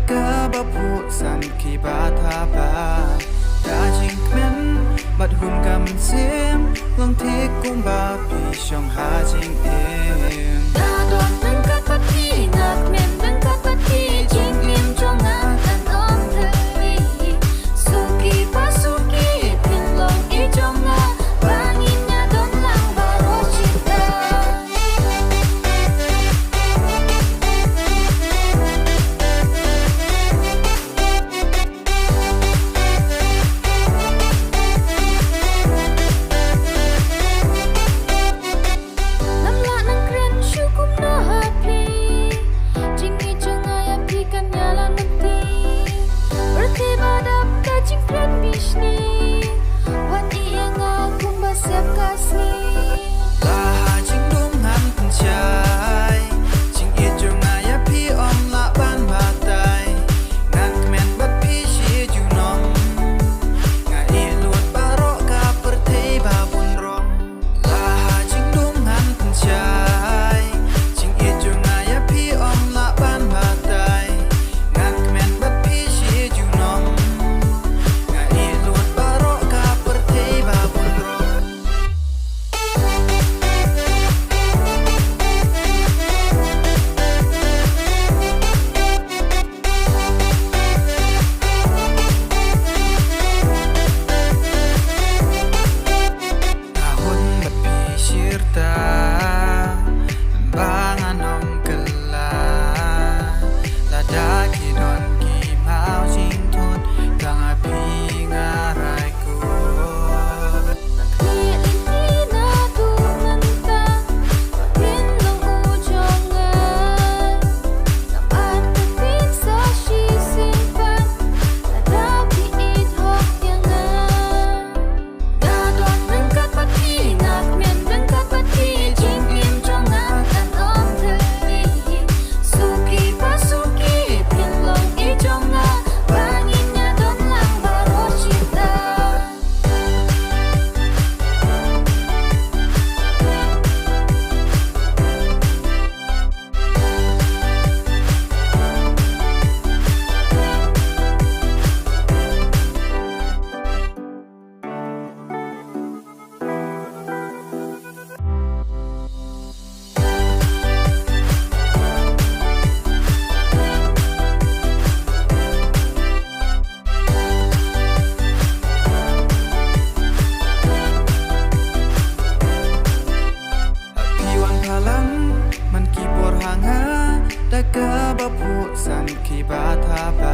Daga bapu sam ki ba tha ba Da jing kmen bat hun kam sim long thi kum ba pi shong ha jing em Da don nang kat pat ki nak men nang kat pat ki jing lim trong na tan om thei suki pa suki pin long i trong na bangin na don lang ba ro chita Daga bapu sam ki ba tha ba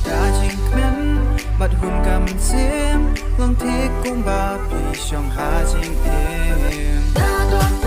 Da jing kmen bat hun kam sim long thi kum ba pi shong ha jing em Da don